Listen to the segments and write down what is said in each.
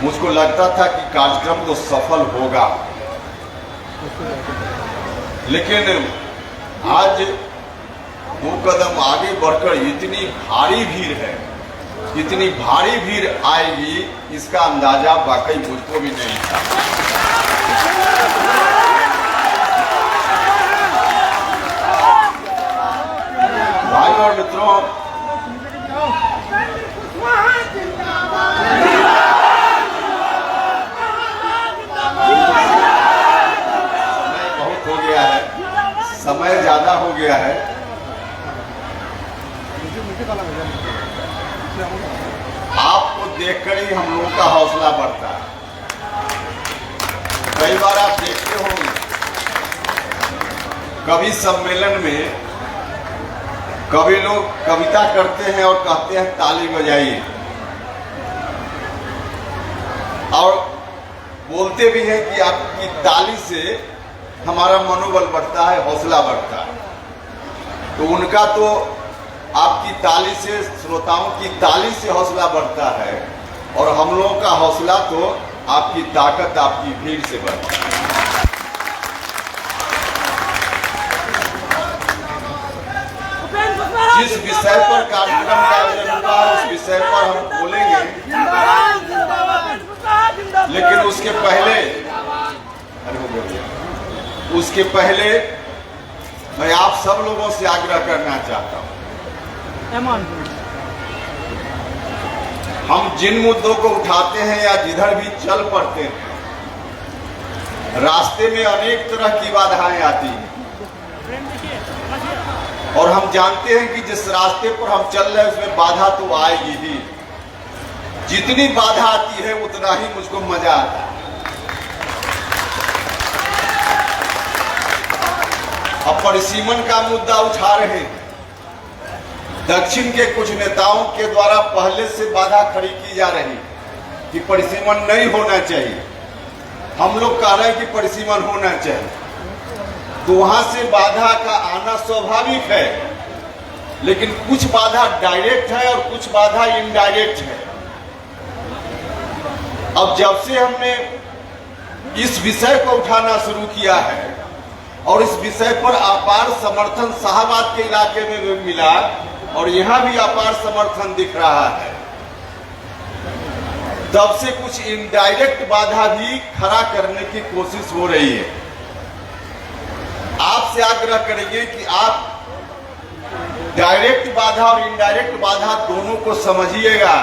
मुझको लगता था कि कार्यक्रम तो सफल होगा, लेकिन आज 2 कदम आगे बढ़कर इतनी भारी भीड़ है, इतनी भारी भीड़ आएगी इसका अंदाजा वाकई मुझको भी नहीं था। भाई और मित्रों, बहुत हो गया है, समय ज्यादा हो गया है। आपको देखकर ही हम लोगों का हौसला बढ़ता है। कई बार आप देखते होंगे कवि सम्मेलन में कवि लोग कविता करते हैं और कहते हैं ताली बजाइए, और बोलते भी हैं कि आपकी ताली से हमारा मनोबल बढ़ता है, हौसला बढ़ता है। तो उनका तो आपकी ताली से, श्रोताओं की ताली से हौसला बढ़ता है, और हम लोगों का हौसला तो आपकी ताकत, आपकी भीड़ से बढ़ता है। जिस विषय पर कार्यक्रम का आयोजन हुआ उस विषय पर हम बोलेंगे, लेकिन उसके पहले मैं आप सब लोगों से आग्रह करना चाहता हूं। हम जिन मुद्दों को उठाते हैं या जिधर भी चल पड़ते हैं, रास्ते में अनेक तरह की बाधाएं आती हैं, और हम जानते हैं कि जिस रास्ते पर हम चल रहे हैं उसमें बाधा तो आएगी ही। जितनी बाधा आती है उतना ही मुझको मजा आता है। अब परिसीमन का मुद्दा उठा रहे हैं। दक्षिण के कुछ नेताओं के द्वारा पहले से बाधा खड़ी की जा रही कि परिसीमन नहीं होना चाहिए। हम लोग कह रहे हैं कि परिसीमन होना चाहिए, तो वहां से बाधा का आना स्वाभाविक है, लेकिन कुछ बाधा डायरेक्ट है और कुछ बाधा इनडायरेक्ट है। अब जब से हमने इस विषय को उठाना शुरू किया है और इस विषय पर अपार समर्थन शाहबाद के इलाके में भी मिला और यहां भी अपार समर्थन दिख रहा है, तब से कुछ इनडायरेक्ट बाधा भी खड़ा करने की कोशिश हो रही है। आपसे आग्रह करेंगे कि आप डायरेक्ट बाधा और इनडायरेक्ट बाधा दोनों को समझिएगा।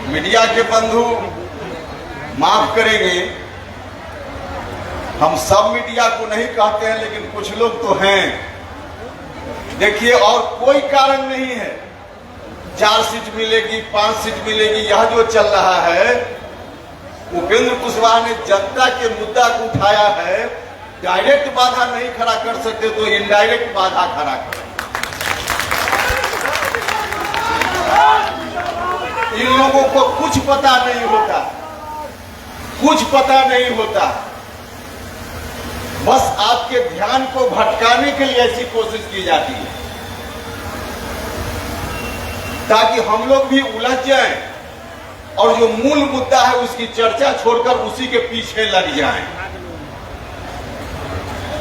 मीडिया के बंधु माफ करेंगे, हम सब मीडिया को नहीं कहते हैं, लेकिन कुछ लोग तो हैं। देखिए, और कोई कारण नहीं है 4 सीट मिलेगी, 5 सीट मिलेगी, यह जो चल रहा है, उपेंद्र कुशवाहा ने जनता के मुद्दा को उठाया है। डायरेक्ट बाधा नहीं खड़ा कर सकते तो इनडायरेक्ट बाधा खड़ा करें। इन लोगों को कुछ पता नहीं होता, कुछ पता नहीं होता, बस आपके ध्यान को भटकाने के लिए ऐसी कोशिश की जाती है ताकि हम लोग भी उलझ जाएं और जो मूल मुद्दा है उसकी चर्चा छोड़कर उसी के पीछे लग जाएं।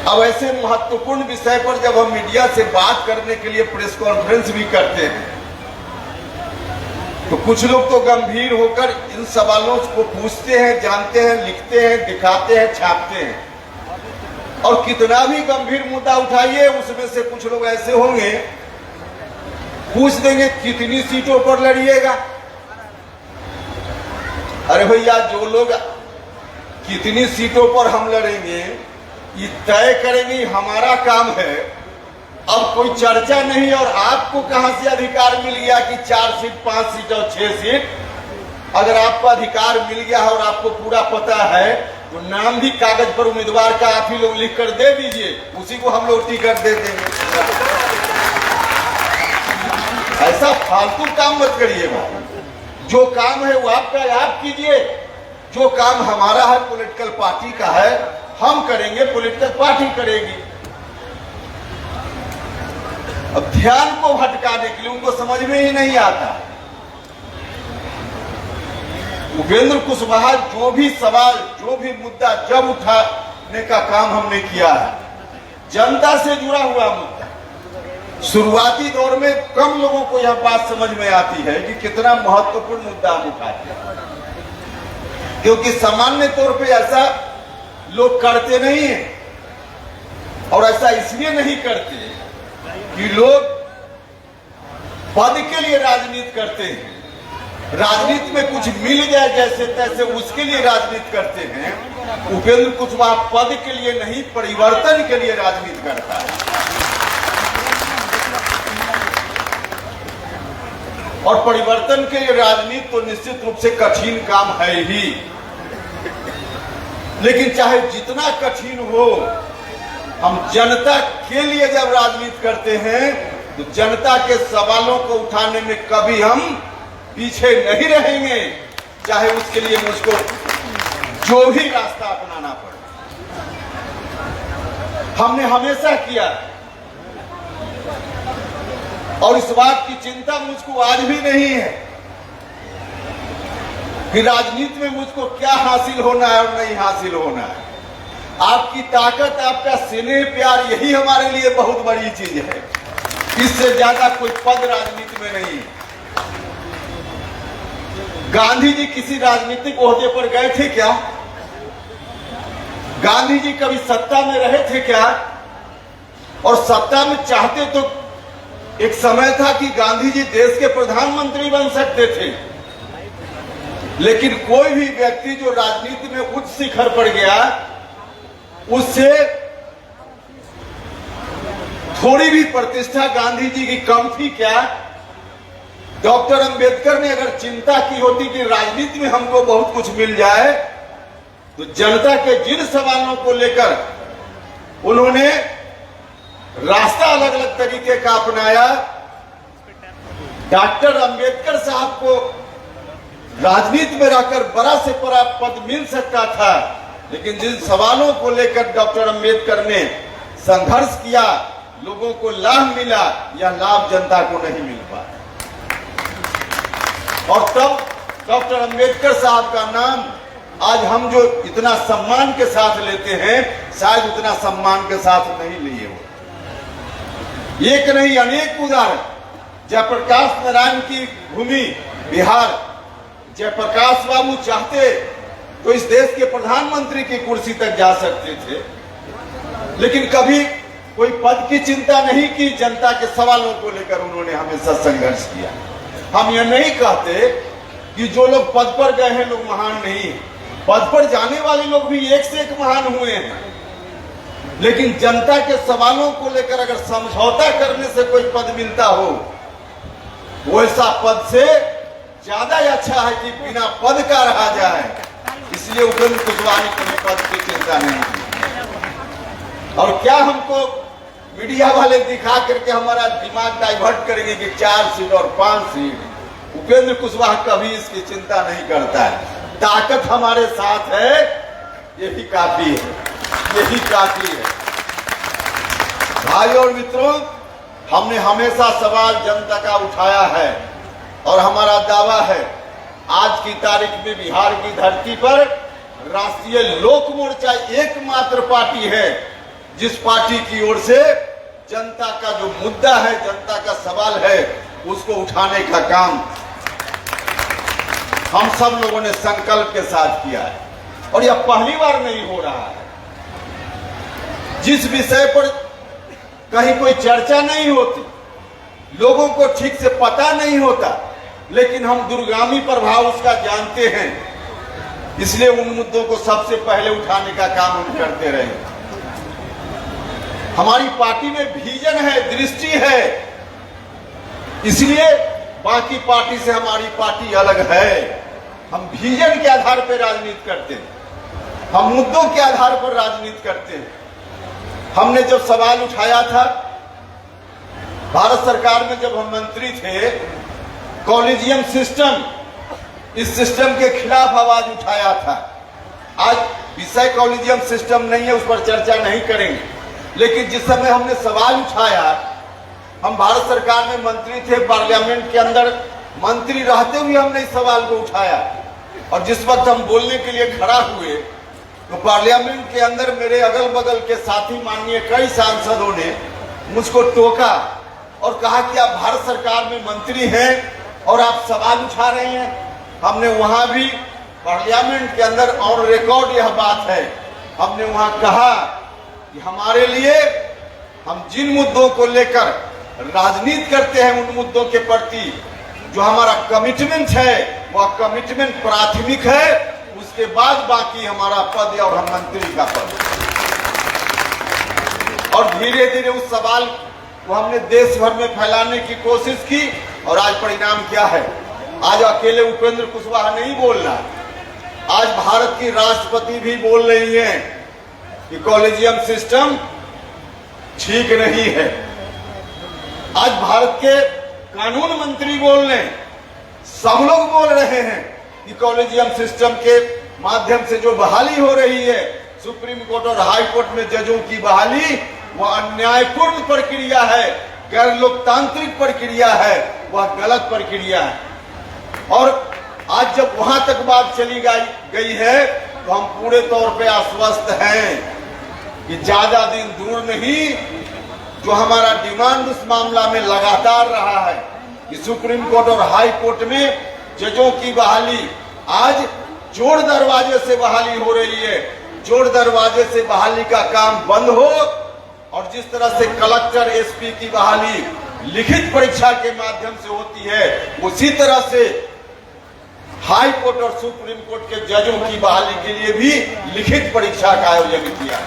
अब ऐसे महत्वपूर्ण विषय पर जब हम मीडिया से बात करने के लिए प्रेस कॉन्फ्रेंस भी करते हैं, तो कुछ लोग तो गंभीर होकर इन सवालों को पूछते हैं, जानते हैं, लिखते हैं, दिखाते हैं, छापते हैं। और कितना भी गंभीर मुद्दा उठाइए, उसमें से कुछ लोग ऐसे होंगे पूछ देंगे कितनी सीटों पर लड़िएगा। अरे भैया, जो लोग कितनी सीटों पर हम लड़ेंगे ये तय करेंगे, हमारा काम है। अब कोई चर्चा नहीं, और आपको कहां से अधिकार मिल गया कि 4 सीट, 5 सीट और 6 सीट? अगर आपको अधिकार मिल गया है और आपको पूरा पता है, तो नाम भी कागज पर उम्मीदवार का आप ही लोग लिख कर दे दीजिए, उसी को हम लोग टिकट दे देंगे। ऐसा फालतू काम मत करिएगा। जो काम है वो आपका आप कीजिए, जो काम हमारा है, पॉलिटिकल पार्टी का है, हम करेंगे, पॉलिटिकल पार्टी करेगी। अब ध्यान को भटकाने के लिए उनको समझ में ही नहीं आता। उपेंद्र कुशवाहा जो भी सवाल, जो भी मुद्दा जब उठाने का काम हमने किया है, जनता से जुड़ा हुआ मुद्दा। शुरुआती दौर में कम लोगों को यह बात समझ में आती है कि कितना महत्वपूर्ण मुद्दा हम उठाते हैं, क्योंकि सामान्य तौर पे ऐसा लोग करते नहीं हैं। और ऐसा इसलिए नहीं करते कि लोग पद के लिए राजनीति करते हैं, राजनीति में कुछ मिल जाए जैसे तैसे उसके लिए राजनीति करते हैं। उपेंद्र कुशवाहा पद के लिए नहीं, परिवर्तन के लिए राजनीति करता है। और परिवर्तन के लिए राजनीति तो निश्चित रूप से कठिन काम है ही, लेकिन चाहे जितना कठिन हो, हम जनता के लिए जब राजनीति करते हैं तो जनता के सवालों को उठाने में कभी हम पीछे नहीं रहेंगे, चाहे उसके लिए मुझको जो भी रास्ता अपनाना पड़े। हमने हमेशा किया और इस बात की चिंता मुझको आज भी नहीं है कि राजनीति में मुझको क्या हासिल होना है और नहीं हासिल होना है। आपकी ताकत, आपका स्नेह प्यार, यही हमारे लिए बहुत बड़ी चीज है। इससे ज्यादा कोई पद राजनीति में नहीं है। गांधी जी किसी राजनीतिक ओहदे पर गए थे क्या? गांधी जी कभी सत्ता में रहे थे क्या? और सत्ता में चाहते तो एक समय था कि गांधी जी देश के प्रधानमंत्री बन सकते थे, लेकिन कोई भी व्यक्ति जो राजनीति में उच्च शिखर पर गया, उससे थोड़ी भी प्रतिष्ठा गांधी जी की कम थी क्या? डॉक्टर अंबेडकर ने अगर चिंता की होती कि राजनीति में हमको बहुत कुछ मिल जाए, तो जनता के जिन सवालों को लेकर उन्होंने रास्ता अलग अलग तरीके का अपनाया, डॉक्टर अंबेडकर साहब को राजनीति में रहकर बड़ा से बड़ा पद मिल सकता था, लेकिन जिन सवालों को लेकर डॉक्टर अंबेडकर ने संघर्ष किया, लोगों को लाभ मिला, यह लाभ जनता को नहीं मिल पाया। और तब डॉक्टर अंबेडकर साहब का नाम आज हम जो इतना सम्मान के साथ लेते हैं, शायद उतना सम्मान के साथ नहीं लिए हो। एक नहीं अनेक उदाहरण। जयप्रकाश नारायण की भूमि बिहार, जयप्रकाश बाबू चाहते तो इस देश के प्रधानमंत्री की कुर्सी तक जा सकते थे, लेकिन कभी कोई पद की चिंता नहीं की। जनता के सवालों को लेकर उन्होंने हमेशा संघर्ष किया। हम यह नहीं कहते कि जो लोग पद पर गए हैं लोग महान नहीं है। पद पर जाने वाले लोग भी एक से एक महान हुए हैं, लेकिन जनता के सवालों को लेकर अगर समझौता करने से कोई पद मिलता हो, वैसा पद से ज्यादा अच्छा है कि बिना पद का रहा जाए। इसलिए उपेंद्र कुशवाहा ने कभी पद की चिंता नहीं की। और क्या हमको मीडिया वाले दिखा करके हमारा दिमाग डाइवर्ट करेंगे कि 4 सीट और 5 सीट। उपेंद्र कुशवाहा कभी इसकी चिंता नहीं करता है। ताकत हमारे साथ है, यही काफी है, यही काफी है। भाई और मित्रों, हमने हमेशा सवाल जनता का उठाया है और हमारा दावा है, आज की तारीख में बिहार की धरती पर राष्ट्रीय लोक मोर्चा एकमात्र पार्टी है जिस पार्टी की ओर से जनता का जो मुद्दा है, जनता का सवाल है, उसको उठाने का काम हम सब लोगों ने संकल्प के साथ किया है। और यह पहली बार नहीं हो रहा है। जिस विषय पर कहीं कोई चर्चा नहीं होती, लोगों को ठीक से पता नहीं होता, लेकिन हम दूरगामी प्रभाव उसका जानते हैं, इसलिए उन मुद्दों को सबसे पहले उठाने का काम हम करते रहे। हमारी पार्टी में विजन है, दृष्टि है, इसलिए बाकी पार्टी से हमारी पार्टी अलग है। हम विजन के आधार पर राजनीति करते हैं, हम मुद्दों के आधार पर राजनीति करते हैं। हमने जब सवाल उठाया था, भारत सरकार में जब हम मंत्री थे, कॉलेजियम सिस्टम, इस सिस्टम के खिलाफ आवाज उठाया था। आज विषय कॉलेजियम सिस्टम नहीं है, उस पर चर्चा नहीं करेंगे, लेकिन जिस समय हमने सवाल उठाया, हम भारत सरकार में मंत्री थे, पार्लियामेंट के अंदर मंत्री रहते हुए हमने इस सवाल को उठाया और जिस वक्त हम बोलने के लिए खड़ा हुए तो पार्लियामेंट के अंदर मेरे अगल बगल के साथी माननीय कई सांसदों ने मुझको टोका और कहा कि आप भारत सरकार में मंत्री हैं और आप सवाल उठा रहे हैं। हमने वहां भी पार्लियामेंट के अंदर ऑन रिकॉर्ड यह बात है, हमने वहां कहा कि हमारे लिए हम जिन मुद्दों को लेकर राजनीति करते हैं उन मुद्दों के प्रति जो हमारा कमिटमेंट है वह कमिटमेंट प्राथमिक है, उसके बाद बाकी हमारा पद और हम मंत्री का पद। और धीरे धीरे उस सवाल को हमने देश भर में फैलाने की कोशिश की और आज परिणाम क्या है। आज अकेले उपेंद्र कुशवाहा नहीं बोल रहा, आज भारत की राष्ट्रपति भी बोल रही है कि कॉलेजियम सिस्टम ठीक नहीं है। आज भारत के कानून मंत्री बोल रहे हैं, सब लोग बोल रहे हैं कि कॉलेजियम सिस्टम के माध्यम से जो बहाली हो रही है सुप्रीम कोर्ट और हाई कोर्ट में जजों की बहाली, वह अन्यायपूर्ण प्रक्रिया है, गैर लोकतांत्रिक प्रक्रिया है, वह गलत प्रक्रिया है। और आज जब वहां तक बात चली गई है तो हम पूरे तौर पे आश्वस्त हैं कि ज्यादा दिन दूर नहीं, जो हमारा डिमांड उस मामला में लगातार रहा है कि सुप्रीम कोर्ट और हाई कोर्ट में जजों की बहाली, आज जोड़ दरवाजे से बहाली हो रही है। जोड़ दरवाजे से बहाली का काम बंद हो और जिस तरह से कलेक्टर एसपी की बहाली लिखित परीक्षा के माध्यम से होती है, उसी तरह से हाई कोर्ट और सुप्रीम कोर्ट के जजों की बहाली के लिए भी लिखित परीक्षा का आयोजन किया है।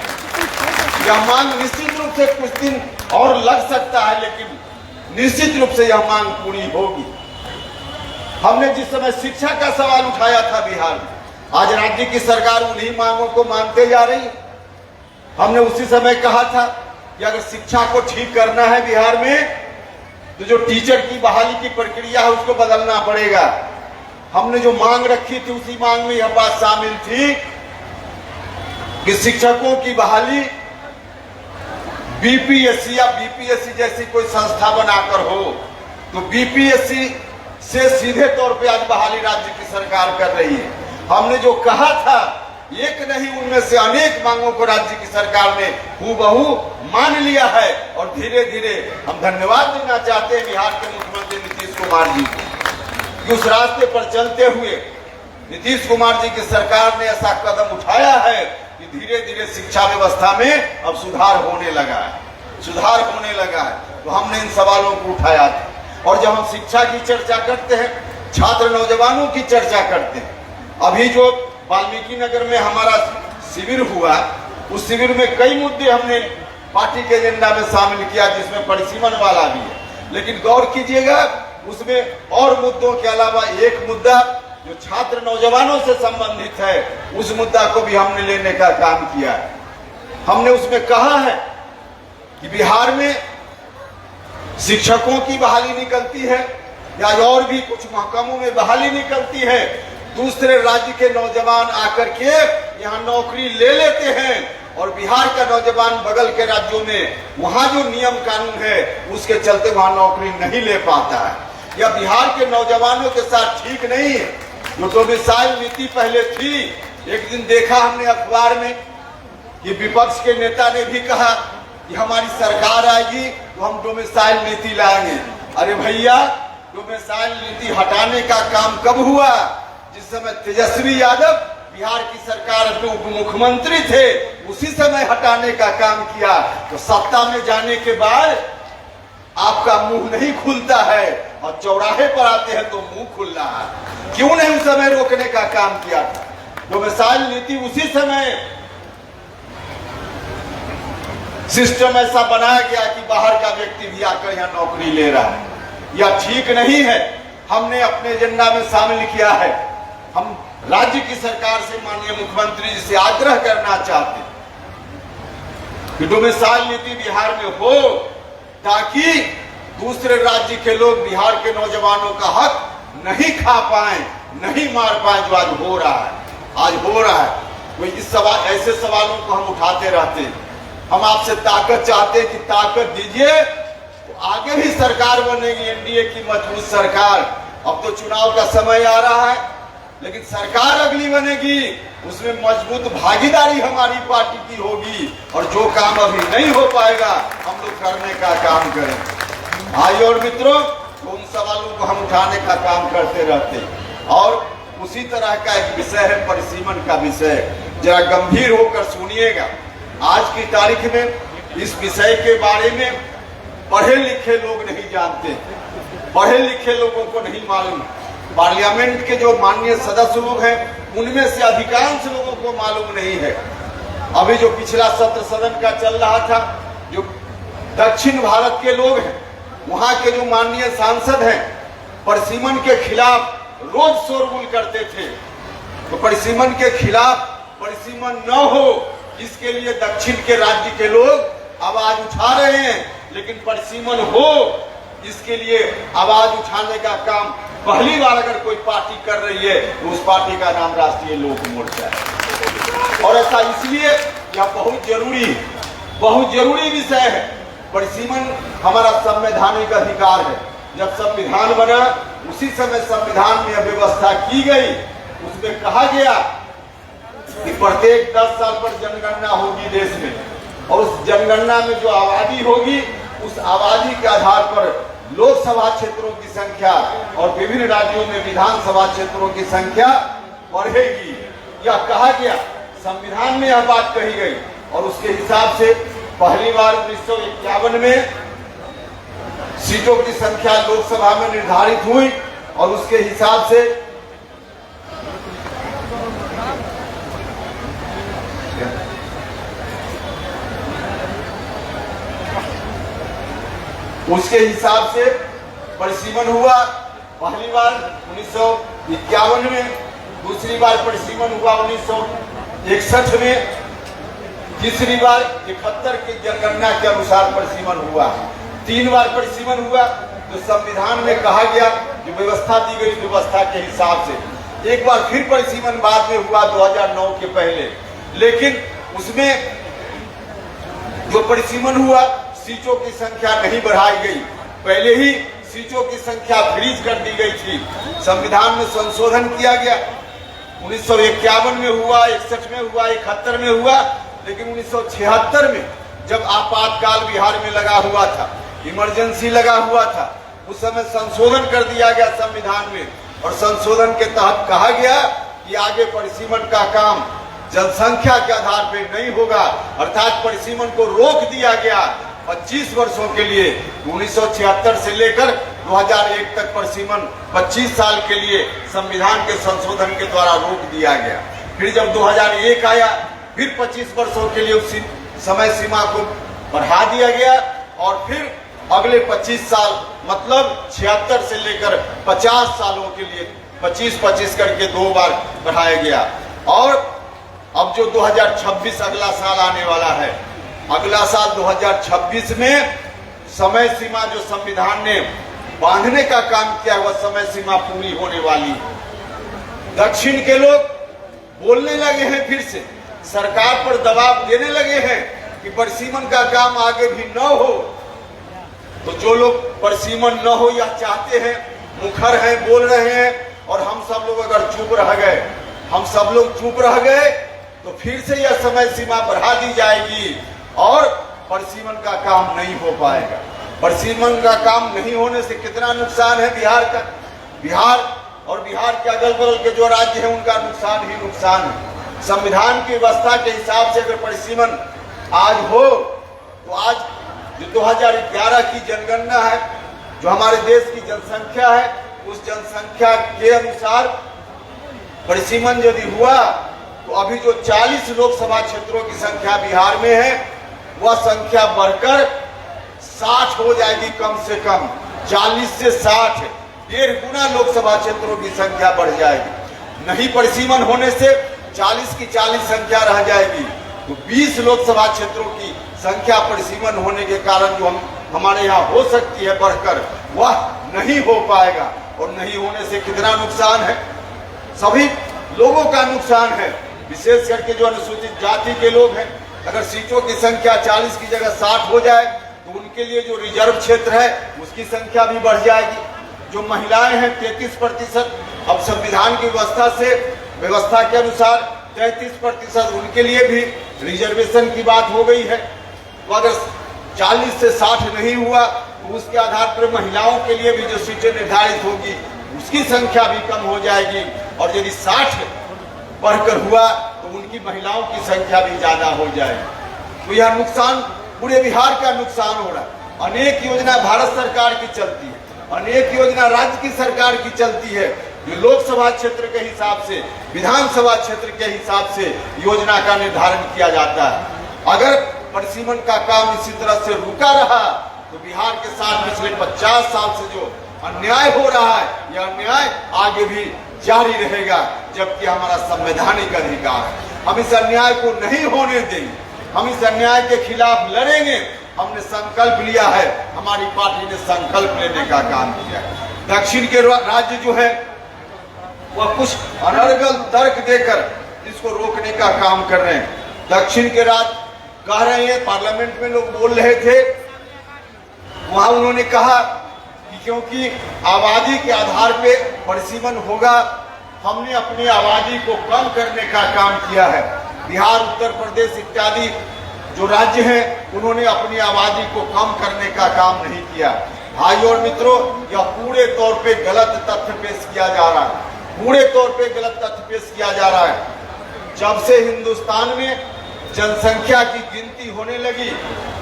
यह मांग निश्चित रूप से कुछ दिन और लग सकता है, लेकिन निश्चित रूप से यह मांग पूरी होगी। हमने जिस समय शिक्षा का सवाल उठाया था बिहार में, आज राज्य की सरकार उन्हीं मांगों को मानते जा रही है। हमने उसी समय कहा था कि अगर शिक्षा को ठीक करना है बिहार में तो जो टीचर की बहाली की प्रक्रिया है उसको बदलना पड़ेगा। हमने जो मांग रखी थी उसी मांग में यह बात शामिल थी कि शिक्षकों की बहाली बीपीएससी या बीपीएससी जैसी कोई संस्था बनाकर हो, तो बीपीएससी से सीधे तौर पे आज बहाली राज्य की सरकार कर रही है। हमने जो कहा था एक नहीं उनमें से अनेक मांगों को राज्य की सरकार ने हूबहू मान लिया है और धीरे धीरे हम धन्यवाद देना चाहते हैं बिहार के मुख्यमंत्री नीतीश कुमार जी को कि उस रास्ते पर चलते हुए नीतीश कुमार जी की सरकार ने ऐसा कदम उठाया है कि धीरे धीरे शिक्षा व्यवस्था में अब सुधार होने लगा है। तो हमने इन सवालों को उठाया था। और जब हम शिक्षा की चर्चा करते हैं, छात्र नौजवानों की चर्चा करते हैं, अभी जो वाल्मीकि नगर में हमारा शिविर हुआ, उस शिविर में कई मुद्दे हमने पार्टी के एजेंडा में शामिल किया, जिसमें परिसीमन वाला भी है। लेकिन गौर कीजिएगा, उसमें और मुद्दों के अलावा एक मुद्दा जो छात्र नौजवानों से संबंधित है, उस मुद्दा को भी हमने लेने का काम किया है। हमने उसमें कहा है कि बिहार में शिक्षकों की बहाली निकलती है या और भी कुछ महकमों में बहाली निकलती है, दूसरे राज्य के नौजवान आकर के यहाँ नौकरी ले लेते हैं और बिहार का नौजवान बगल के राज्यों में वहाँ जो नियम कानून है उसके चलते वहाँ नौकरी नहीं ले पाता है। यह बिहार के नौजवानों के साथ ठीक नहीं है। जो डोमिसाइल नीति पहले थी, एक दिन देखा हमने अखबार में कि विपक्ष के नेता ने भी कहा कि हमारी सरकार आएगी तो हम डोमिसाइल नीति लाएंगे। अरे भैया, डोमिसाइल नीति हटाने का काम कब हुआ? जिस समय तेजस्वी यादव बिहार की सरकार में उप मुख्यमंत्री थे, उसी समय हटाने का काम किया। तो सत्ता में जाने के बाद आपका मुंह नहीं खुलता है और चौराहे पर आते हैं तो मुंह खुल रहा है। क्यों नहीं उस समय रोकने का काम किया था? डोमिसाइल नीति उसी समय सिस्टम ऐसा बनाया गया कि बाहर का व्यक्ति भी आकर यहाँ नौकरी ले रहा है। यह ठीक नहीं है। हमने अपने एजेंडा में शामिल किया है। हम राज्य की सरकार से माननीय मुख्यमंत्री जी से आग्रह करना चाहते हैं कि डोमिसाइल नीति बिहार में हो, ताकि दूसरे राज्य के लोग बिहार के नौजवानों का हक नहीं खा पाए, नहीं मार पाए, जो आज हो रहा है। तो इस सवाल, ऐसे सवालों को हम उठाते रहते हैं। हम आपसे ताकत चाहते हैं कि ताकत दीजिए, तो आगे भी सरकार बनेगी, एनडीए की मजबूत सरकार। अब तो चुनाव का समय आ रहा है, लेकिन सरकार अगली बनेगी उसमें मजबूत भागीदारी हमारी पार्टी की होगी और जो काम अभी नहीं हो पाएगा हम लोग करने का काम करें। भाई और मित्रों, उन सवालों को हम उठाने का काम करते रहते और उसी तरह का एक विषय है परिसीमन का विषय। जरा गंभीर होकर सुनिएगा। आज की तारीख में इस विषय के बारे में पढ़े लिखे लोग नहीं जानते, पढ़े लिखे लोगों को नहीं मालूम। पार्लियामेंट के जो माननीय सदस्य लोग हैं उनमें से अधिकांश लोगों को मालूम नहीं है। अभी जो पिछला सत्र सदन का चल रहा था, जो दक्षिण भारत के लोग हैं वहां के जो माननीय सांसद हैं परिसीमन के खिलाफ रोज शोरगुल करते थे। तो परिसीमन के खिलाफ परिसीमन न हो इसके लिए दक्षिण के राज्य के लोग आवाज उठा रहे हैं, लेकिन परिसीमन हो इसके लिए आवाज उठाने का काम पहली बार अगर कोई पार्टी कर रही है तो उस पार्टी का नाम राष्ट्रीय लोक मोर्चा है। और ऐसा इसलिए यह बहुत जरूरी विषय है। परिसीमन हमारा संवैधानिक अधिकार है। जब संविधान बना उसी समय संविधान में व्यवस्था की गई, उसमें कहा गया कि प्रत्येक 10 साल पर जनगणना होगी देश में और उस जनगणना में जो आबादी होगी उस आबादी के आधार पर लोकसभा क्षेत्रों की संख्या और विभिन्न राज्यों में विधानसभा क्षेत्रों की संख्या बढ़ेगी। यह कहा गया, संविधान में यह बात कही गई और उसके हिसाब से पहली बार 1951 में सीटों की संख्या लोकसभा में निर्धारित हुई और उसके हिसाब से परिसीमन हुआ। पहली बार 1951 में, दूसरी बार परिसीमन हुआ 1961 में, तीसरी बार 71 की जनगणना के अनुसार परिसीमन हुआ। 3 बार परिसीमन हुआ। तो संविधान में कहा गया जो व्यवस्था दी गई व्यवस्था के हिसाब से। एक बार फिर परिसीमन बाद में हुआ 2009 के पहले, लेकिन उसमें जो परिसीमन हुआ सीटों की संख्या नहीं बढ़ाई गई। पहले ही सीटों की संख्या फ्रीज कर दी गई थी। संविधान में संशोधन किया गया। 1951 में हुआ, 61 में हुआ, 71 में हुआ, लेकिन 1976 में जब आपातकाल बिहार में लगा हुआ था, इमरजेंसी लगा हुआ था, उस समय संशोधन कर दिया गया संविधान में और संशोधन के तहत कहा गया कि आगे परिसीमन का काम जनसंख्या के आधार पर नहीं होगा, अर्थात परिसीमन को रोक दिया गया 25 वर्षों के लिए। 1976 से लेकर 2001 तक परिसीमन 25 साल के लिए संविधान के संशोधन के द्वारा रोक दिया गया। फिर जब 2001 आया फिर 25 वर्षों के लिए उस समय सीमा को बढ़ा दिया गया और फिर अगले 25 साल मतलब 76 से लेकर 50 सालों के लिए 25-25 करके 2 बार बढ़ाया गया। और अब जो 2026 अगला साल आने वाला है, अगला साल 2026 में समय सीमा जो संविधान ने बांधने का काम किया वह समय सीमा पूरी होने वाली है। दक्षिण के लोग बोलने लगे हैं, फिर से सरकार पर दबाव देने लगे हैं कि परिसीमन का काम आगे भी न हो। तो जो लोग परिसीमन न हो यह चाहते हैं, मुखर हैं, बोल रहे हैं और हम सब लोग अगर चुप रह गए तो फिर से यह समय सीमा बढ़ा दी जाएगी और परिसीमन का काम नहीं हो पाएगा। परिसीमन का काम नहीं होने से कितना नुकसान है बिहार का। बिहार और बिहार के अगल बगल के जो राज्य हैं उनका नुकसान ही नुकसान है। संविधान की व्यवस्था के हिसाब से अगर परिसीमन आज हो तो आज जो 2011 की जनगणना है, जो हमारे देश की जनसंख्या है, उस जनसंख्या के अनुसार परिसीमन यदि हुआ तो अभी जो 40 लोकसभा क्षेत्रों की संख्या बिहार में है वह संख्या बढ़कर 60 हो जाएगी। कम से कम 40 से 60 1.5 गुना लोकसभा क्षेत्रों की संख्या बढ़ जाएगी। नहीं परिसीमन होने से 40 की 40 संख्या रह जाएगी। तो 20 लोकसभा क्षेत्रों की संख्या परिसीमन होने के कारण जो हमारे यहाँ हो सकती है बढ़कर, वह नहीं हो पाएगा। और नहीं होने से कितना नुकसान है, सभी लोगों का नुकसान है। विशेष करके जो अनुसूचित जाति के लोग हैं, अगर सीटों की संख्या 40 की जगह 60 हो जाए तो उनके लिए जो रिजर्व क्षेत्र है उसकी संख्या भी बढ़ जाएगी। जो महिलाएं हैं 33%, अब संविधान की व्यवस्था के अनुसार 33% उनके लिए भी रिजर्वेशन की बात हो गई है। तो अगर 40 से 60 नहीं हुआ तो उसके आधार पर महिलाओं के लिए भी जो सीटें निर्धारित होगी उसकी संख्या भी कम हो जाएगी, और यदि 60 बढ़कर हुआ तो उनकी महिलाओं की संख्या भी ज्यादा हो जाएगी। तो यह नुकसान पूरे बिहार का नुकसान हो रहा है। अनेक योजना भारत सरकार की चलती है, अनेक योजना राज्य की सरकार की चलती है, जो लोकसभा क्षेत्र के हिसाब से, विधानसभा क्षेत्र के हिसाब से योजना का निर्धारण किया जाता है। अगर परिसीमन का काम इसी तरह से रुका रहा तो बिहार के साथ पिछले 50 साल से जो अन्याय हो रहा है, यह अन्याय आगे भी जारी रहेगा, जबकि हमारा संवैधानिक अधिकार है। हम इस अन्याय को नहीं होने देंगे, हम इस अन्याय के खिलाफ लड़ेंगे। हमने संकल्प लिया है, हमारी पार्टी ने संकल्प लेने का काम किया है। दक्षिण के राज्य जो है वह कुछ अनर्गल तर्क देकर इसको रोकने का काम कर रहे हैं। दक्षिण के राज्य कह रहे हैं, पार्लियामेंट में लोग बोल रहे थे, वहां उन्होंने कहा कि क्योंकि आबादी के आधार पे परिसीमन होगा, हमने अपनी आबादी को कम करने का काम किया है। बिहार, उत्तर प्रदेश इत्यादि जो राज्य हैं उन्होंने अपनी आबादी को कम करने का काम नहीं किया। भाइयों और मित्रों, यह पूरे तौर पे गलत तथ्य पेश किया जा रहा है, पूरे तौर पे गलत तथ्य पेश किया जा रहा है। जब से हिंदुस्तान में जनसंख्या की गिनती होने लगी,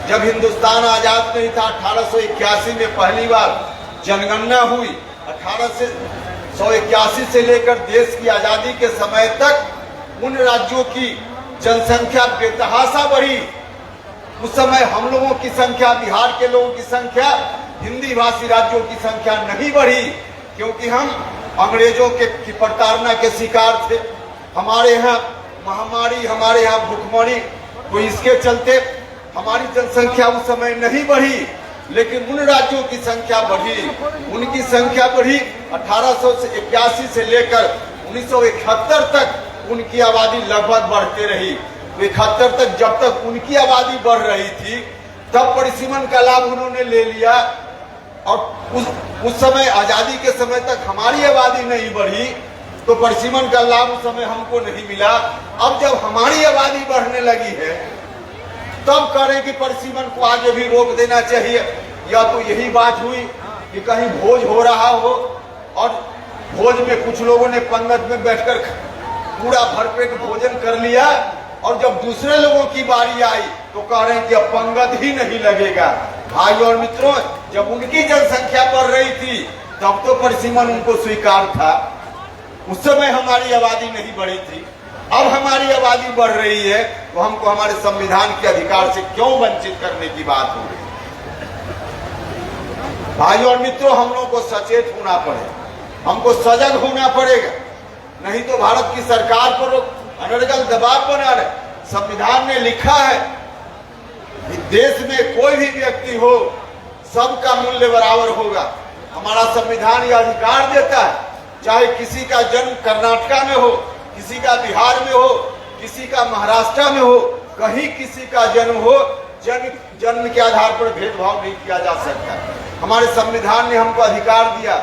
जब हिंदुस्तान आजाद नहीं था, 1881 में पहली बार जनगणना हुई, 1881 से लेकर देश की आजादी के समय तक उन राज्यों की जनसंख्या बेतहाशा बढ़ी। उस समय हम लोगों की संख्या, बिहार के लोगों की संख्या, हिंदी भाषी राज्यों की संख्या नहीं बढ़ी, क्योंकि हम अंग्रेजों की प्रताड़ना के शिकार थे। हमारे यहाँ महामारी, हमारे यहाँ भूखमरी, तो इसके चलते हमारी जनसंख्या उस समय नहीं बढ़ी, लेकिन उन राज्यों की संख्या बढ़ी, उनकी संख्या बढ़ी। 1881 से लेकर 1971 तक उनकी आबादी लगभग बढ़ते रही। 71 तक जब तक उनकी आबादी बढ़ रही थी, तब परिसीमन का लाभ उन्होंने ले लिया, और उस समय आजादी के समय तक हमारी आबादी नहीं बढ़ी, तो परिसीमन का लाभ उस समय हमको नहीं मिला। अब जब हमारी आबादी बढ़ने लगी है, तब कह रहे कि परिसीमन को आगे भी रोक देना चाहिए। या तो यही बात हुई कि कहीं भोज हो रहा हो और भोज में कुछ लोगों ने पंगत में बैठकर पूरा भरपेट भोजन कर लिया, और जब दूसरे लोगों की बारी आई तो कह रहे हैं कि अब पंगत ही नहीं लगेगा। भाइयों और मित्रों, जब उनकी जनसंख्या बढ़ रही थी तब तो परिसीमन उनको स्वीकार था, उस समय हमारी आबादी नहीं बढ़ी थी। अब हमारी आबादी बढ़ रही है तो हमको हमारे संविधान के अधिकार से क्यों वंचित करने की बात हो रही है। भाइयों और मित्रों, हम लोगों को सचेत होना पड़ेगा, हमको सजग होना पड़ेगा, नहीं तो भारत की सरकार पर अनर्गल दबाव बना रहे। संविधान ने लिखा है कि देश में कोई भी व्यक्ति हो, सबका मूल्य बराबर होगा। हमारा संविधान यह अधिकार देता है, चाहे किसी का जन्म कर्नाटका में हो, किसी का बिहार में हो, किसी का महाराष्ट्र में हो, कहीं किसी का जन्म हो, जन्म के आधार पर भेदभाव नहीं किया जा सकता। हमारे संविधान ने हमको अधिकार दिया,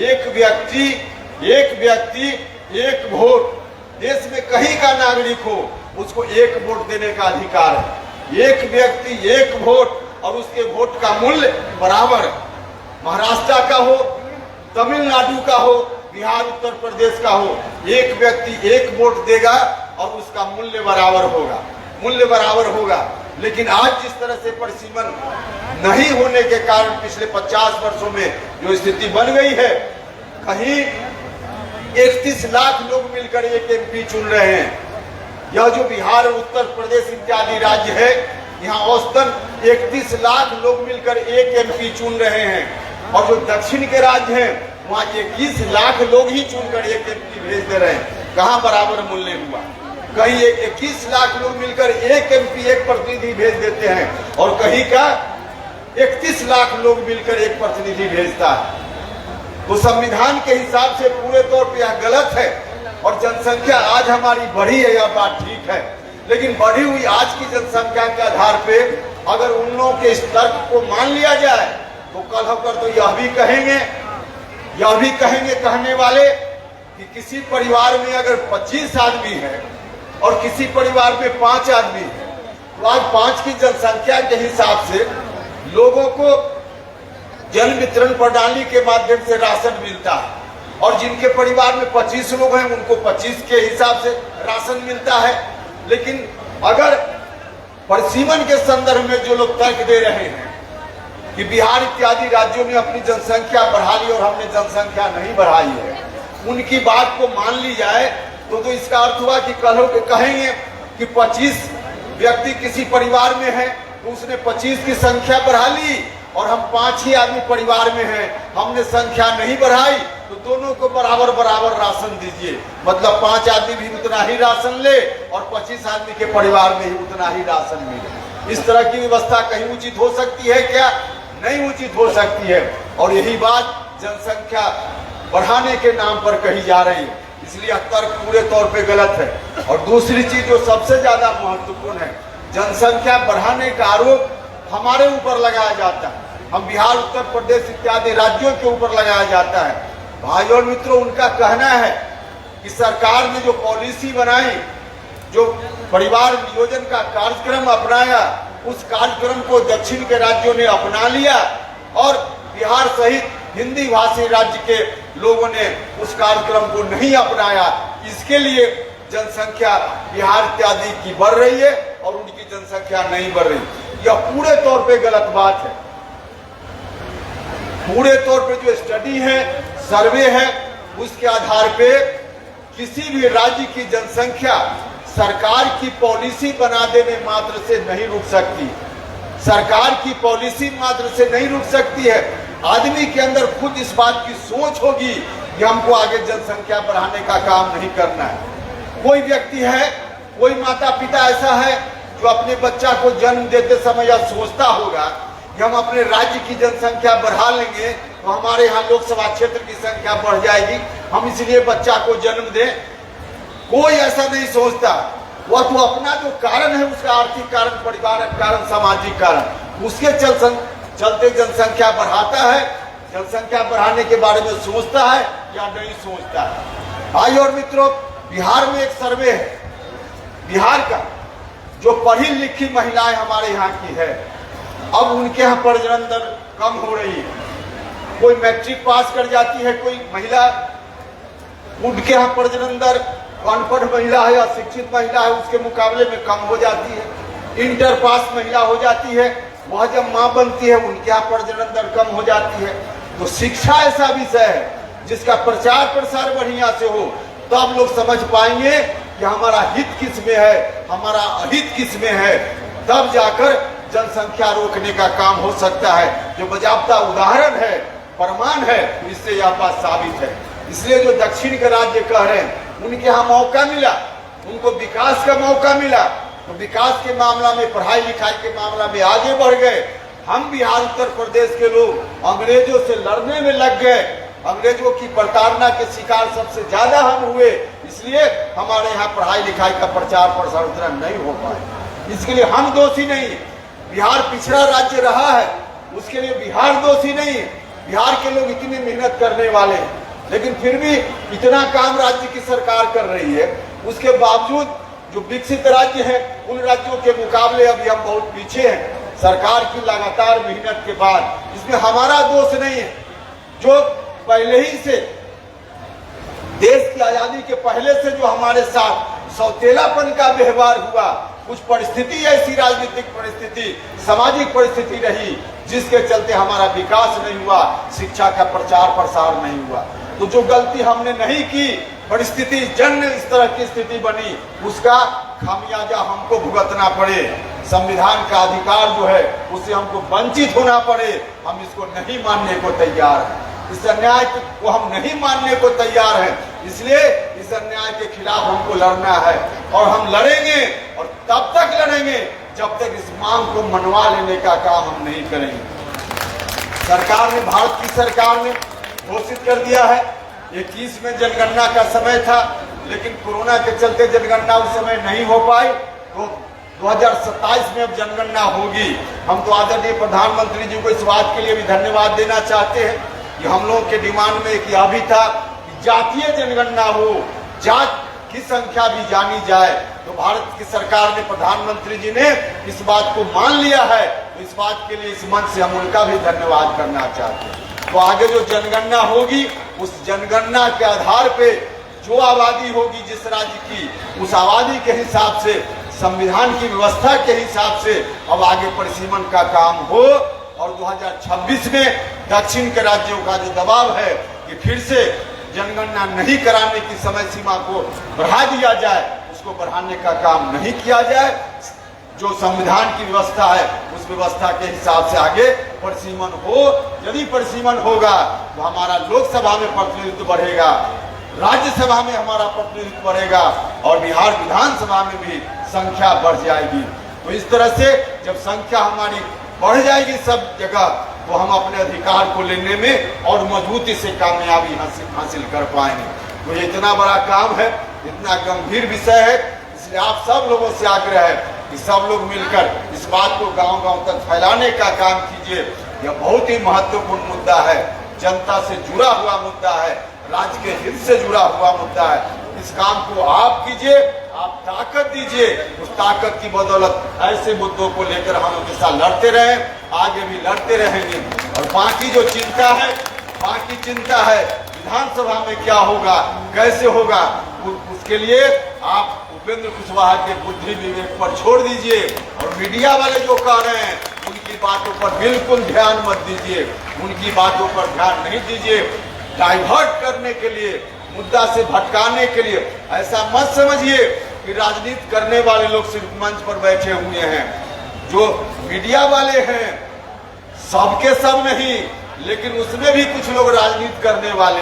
एक व्यक्ति एक वोट। देश में कहीं का नागरिक हो, उसको एक वोट देने का अधिकार है। एक व्यक्ति एक वोट, और उसके वोट का मूल्य बराबर। महाराष्ट्र का हो, तमिलनाडु का हो, बिहार उत्तर प्रदेश का हो, एक व्यक्ति एक वोट देगा और उसका मूल्य बराबर होगा। लेकिन आज जिस तरह से परिसीमन नहीं होने के कारण पिछले 50 वर्षों में जो स्थिति बन गई है, कहीं 31 लाख लोग मिलकर एक एमपी चुन रहे हैं। यह जो बिहार, उत्तर प्रदेश इत्यादि राज्य है, यहाँ औसतन 31 लाख लोग मिलकर एक एमपी चुन रहे हैं। और जो दक्षिण के राज्य हैं, वहाँ 21 लाख लोग ही चुनकर एक एमपी भेज दे रहे हैं। कहाँ बराबर मूल्य हुआ? कहीं 21 लाख लोग मिलकर एक एमपी, एक प्रतिनिधि भेज देते हैं, और कहीं का 31 लाख लोग मिलकर एक प्रतिनिधि भेजता है। तो संविधान के हिसाब से पूरे तौर पे यह गलत है। और जनसंख्या आज हमारी बढ़ी है, यह बात ठीक है, लेकिन बढ़ी हुई आज की जनसंख्या के आधार पे अगर उन लोगों के इस तर्क को मान लिया जाए तो कल होकर तो यह भी कहेंगे यह भी कहेंगे कहने वाले कि किसी परिवार में अगर 25 आदमी है और किसी परिवार में 5 आदमी है, तो आज 5 की जनसंख्या के हिसाब से लोगों को जन वितरण प्रणाली के माध्यम से राशन मिलता है, और जिनके परिवार में 25 लोग हैं उनको 25 के हिसाब से राशन मिलता है। लेकिन अगर परिसीमन के संदर्भ में जो लोग तर्क दे रहे हैं कि बिहार इत्यादि राज्यों में अपनी जनसंख्या बढ़ा ली और हमने जनसंख्या नहीं बढ़ाई है, उनकी बात को मान ली जाए तो इसका अर्थ हुआ कि कल के कहेंगे कि 25 व्यक्ति किसी परिवार में है तो उसने 25 की संख्या बढ़ा ली, और हम 5 ही आदमी परिवार में हैं, हमने संख्या नहीं बढ़ाई, तो दोनों को बराबर बराबर राशन दीजिए। मतलब 5 आदमी भी उतना ही राशन ले और 25 आदमी के परिवार में ही उतना ही राशन मिले। इस तरह की व्यवस्था कहीं उचित हो सकती है क्या? नहीं उचित हो सकती है, और यही बात जनसंख्या बढ़ाने के नाम पर कही जा रही है। इसलिए तर्क पूरे तौर पे गलत है। और दूसरी चीज जो सबसे ज्यादा महत्वपूर्ण है, जनसंख्या बढ़ाने का आरोप हमारे ऊपर लगाया जाता है, हम बिहार, उत्तर प्रदेश इत्यादि राज्यों के ऊपर लगाया जाता है। भाई और मित्रों, उनका कहना है कि सरकार ने जो पॉलिसी बनाई, जो परिवार नियोजन का कार्यक्रम अपनाया, उस कार्यक्रम को दक्षिण के राज्यों ने अपना लिया और बिहार सहित हिंदी भाषी राज्य के लोगों ने उस कार्यक्रम को नहीं अपनाया। इसके लिए जनसंख्या बिहार इत्यादि की बढ़ रही है और उनकी जनसंख्या नहीं बढ़ रही। यह पूरे तौर पे गलत बात है। पूरे तौर पे जो स्टडी है, सर्वे है, उसके आधार पे किसी भी राज्य की जनसंख्या सरकार की पॉलिसी बना देने मात्र से नहीं रुक सकती। सरकार की पॉलिसी मात्र से नहीं रुक सकती है। आदमी के अंदर खुद इस बात की सोच होगी कि हमको आगे जनसंख्या बढ़ाने का काम नहीं करना है। कोई व्यक्ति है, कोई माता पिता ऐसा है जो अपने बच्चा को जन्म देते समय यह सोचता होगा कि हम अपने राज्य की जनसंख्या बढ़ा लेंगे तो हमारे यहाँ लोकसभा क्षेत्र की संख्या बढ़ जाएगी, हम इसलिए बच्चा को जन्म दें। कोई ऐसा नहीं सोचता। वह तो अपना जो कारण है, उसका आर्थिक कारण, परिवारक कारण, सामाजिक कारण, उसके चलते जनसंख्या बढ़ाता है। जनसंख्या बढ़ाने के बारे में सोचता है या नहीं सोचता है। भाई और मित्रों, बिहार में एक सर्वे है, बिहार का, जो पढ़ी लिखी महिलाएं हमारे यहाँ की है, अब उनके यहाँ प्रजनन दर कम हो रही है। कोई मैट्रिक पास कर जाती है कोई महिला, उनके यहाँ प्रजनन दर अनपढ़ महिला है या शिक्षित महिला है उसके मुकाबले में कम हो जाती है। इंटर पास महिला हो जाती है, वह जब माँ बनती है उनके यहाँ प्रजनन दर कम हो जाती है। तो शिक्षा ऐसा विषय है जिसका प्रचार प्रसार बढ़िया से हो, तो आप लोग समझ पाएंगे कि हमारा हित किस में है, हमारा अहित किस में है, तब जाकर जनसंख्या रोकने का काम हो सकता है। जो बजाबता उदाहरण है, प्रमाण है, इससे यह बात साबित है। इसलिए जो दक्षिण के राज्य कह रहे हैं, उनके यहाँ मौका मिला, उनको विकास का मौका मिला, तो विकास के मामला में, पढ़ाई लिखाई के मामला में आगे बढ़ गए। हम बिहार, उत्तर प्रदेश के लोग अंग्रेजों से लड़ने में लग गए, अंग्रेजों की प्रताड़ना के शिकार सबसे ज्यादा हम हुए, इसलिए हमारे यहाँ पढ़ाई लिखाई का प्रचार प्रसार उतना नहीं हो पाए। इसके लिए हम दोषी नहीं, बिहार पिछड़ा राज्य रहा है, उसके लिए बिहार दोषी नहीं है। बिहार के लोग इतनी मेहनत करने वाले हैं, लेकिन फिर भी इतना काम राज्य की सरकार कर रही है, उसके बावजूद जो विकसित राज्य है उन राज्यों के मुकाबले अभी हम बहुत पीछे हैं। सरकार की लगातार मेहनत के बाद, इसमें हमारा दोष नहीं है। जो पहले ही से देश की आजादी के पहले से जो हमारे साथ सौतेलापन का व्यवहार हुआ, कुछ परिस्थिति, ऐसी राजनीतिक परिस्थिति, सामाजिक परिस्थिति रही जिसके चलते हमारा विकास नहीं हुआ, शिक्षा का प्रचार प्रसार नहीं हुआ। तो जो गलती हमने नहीं की, परिस्थिति जन्य इस तरह की स्थिति बनी, उसका खामियाजा हमको भुगतना पड़े, संविधान का अधिकार जो है उससे हमको वंचित होना पड़े, हम इसको नहीं मानने को तैयार हैं। इस अन्याय को हम नहीं मानने को तैयार हैं, इसलिए इस अन्याय के खिलाफ हमको लड़ना है और हम लड़ेंगे, और तब तक लड़ेंगे जब तक इस मांग को मनवा लेने का काम हम नहीं करेंगे। सरकार ने, भारत की सरकार ने घोषित कर दिया है 21 में जनगणना का समय था, लेकिन कोरोना के चलते जनगणना उस समय नहीं हो पाई, तो 2027 में अब जनगणना होगी। हम तो आदरणीय प्रधानमंत्री जी को इस बात के लिए भी धन्यवाद देना चाहते हैं कि हम लोगों के डिमांड में कि अभी था कि जातीय जनगणना हो, जात की संख्या भी जानी जाए। तो भारत की सरकार ने, प्रधानमंत्री जी ने इस बात को मान लिया है। तो इस बात के लिए इस मंच से हम उनका भी धन्यवाद करना चाहते हैं। तो आगे जो जनगणना होगी, उस जनगणना के आधार पे जो आबादी होगी जिस राज्य की, उस आबादी के हिसाब से, संविधान की व्यवस्था के हिसाब से अब आगे परिसीमन का काम हो। और 2026 में दक्षिण के राज्यों का जो दबाव है कि फिर से जनगणना नहीं कराने की समय सीमा को बढ़ा दिया जाए, उसको बढ़ाने का काम नहीं किया जाए। जो संविधान की व्यवस्था है उस व्यवस्था के हिसाब से आगे परिसीमन हो। यदि परिसीमन होगा तो हमारा लोकसभा में प्रतिनिधित्व बढ़ेगा, राज्यसभा में हमारा प्रतिनिधित्व बढ़ेगा और बिहार विधानसभा में भी संख्या बढ़ जाएगी। तो इस तरह से जब संख्या हमारी बढ़ जाएगी सब जगह, तो हम अपने अधिकार को लेने में और मजबूती से कामयाबी हासिल कर पाएंगे। तो ये इतना बड़ा काम है, इतना गंभीर विषय है, इसलिए आप सब लोगों से आग्रह है कि सब लोग मिलकर इस बात को गांव-गांव तक फैलाने का काम कीजिए। यह बहुत ही महत्वपूर्ण मुद्दा है, जनता से जुड़ा हुआ मुद्दा है, राज्य के हित से जुड़ा हुआ मुद्दा है। इस काम को आप कीजिए, आप ताकत दीजिए। उस ताकत की बदौलत ऐसे मुद्दों को लेकर हम हमेशा लड़ते रहे, आगे भी लड़ते रहेंगे। और बाकी जो चिंता है, विधानसभा में क्या होगा, कैसे होगा, उसके लिए आप उपेंद्र कुशवाहा के बुद्धि विवेक पर छोड़ दीजिए। और मीडिया वाले जो कह रहे हैं उनकी बातों पर बिल्कुल ध्यान मत दीजिए, उनकी बातों पर ध्यान नहीं दीजिए। डाइवर्ट करने के लिए, मुद्दा से भटकाने के लिए ऐसा मत समझिए कि राजनीति करने वाले लोग सिर्फ मंच पर बैठे हुए हैं। जो मीडिया वाले हैं सबके सब नहीं, लेकिन उसमें भी कुछ लोग राजनीति करने वाले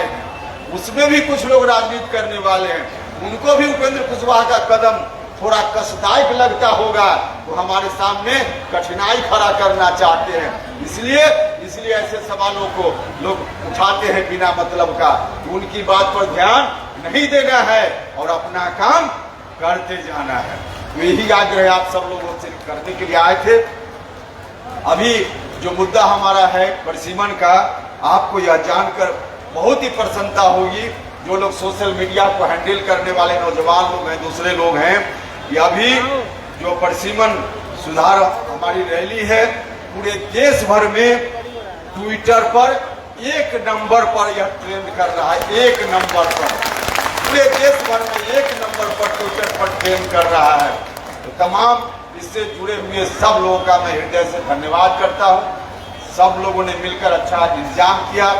हैं, उनको भी उपेंद्र कुशवाहा का कदम थोड़ा कष्टदायक लगता होगा, तो हमारे सामने कठिनाई खड़ा करना चाहते हैं। इसलिए ऐसे सवालों को लोग उठाते हैं बिना मतलब का। तो उनकी बात पर ध्यान नहीं देना है और अपना काम करते जाना है। तो यही आग्रह आप सब लोगों से करने के लिए आए थे। अभी जो मुद्दा हमारा है परिसीमन का, आपको यह जानकर बहुत ही प्रसन्नता होगी, जो लोग सोशल मीडिया को हैंडल करने वाले नौजवान लोग हैं, दूसरे लोग हैं, या भी जो परिसीमन सुधार हमारी रैली है, पूरे देश भर में ट्विटर पर 1 नंबर पर यह ट्रेंड कर रहा है। 1 नंबर पर, पूरे देश भर में 1 नंबर पर ट्विटर पर ट्रेंड कर रहा है। तो तमाम इससे जुड़े हुए सब लोगों का मैं हृदय से धन्यवाद करता हूँ। सब लोगों ने मिलकर अच्छा इंतजाम किया,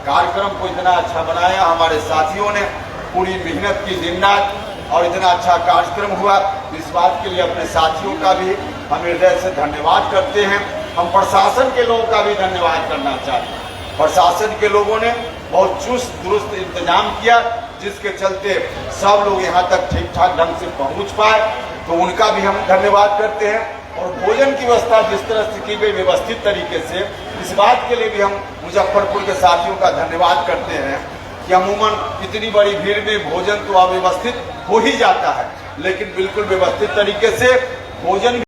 कार्यक्रम को इतना अच्छा बनाया, हमारे साथियों ने पूरी मेहनत की दिन रात, और इतना अच्छा कार्यक्रम हुआ। इस बात के लिए अपने साथियों का भी हम हृदय से धन्यवाद करते हैं। हम प्रशासन के लोगों का भी धन्यवाद करना चाहते हैं। प्रशासन के लोगों ने बहुत चुस्त दुरुस्त इंतजाम किया, जिसके चलते सब लोग यहाँ तक ठीक ठाक ढंग से पहुँच पाए, तो उनका भी हम धन्यवाद करते हैं। और भोजन की व्यवस्था जिस तरह से की गई व्यवस्थित तरीके से, इस बात के लिए भी हम मुजफ्फरपुर के साथियों का धन्यवाद करते हैं कि अमूमन इतनी बड़ी भीड़ में भोजन तो अव्यवस्थित हो ही जाता है, लेकिन बिल्कुल व्यवस्थित तरीके से भोजन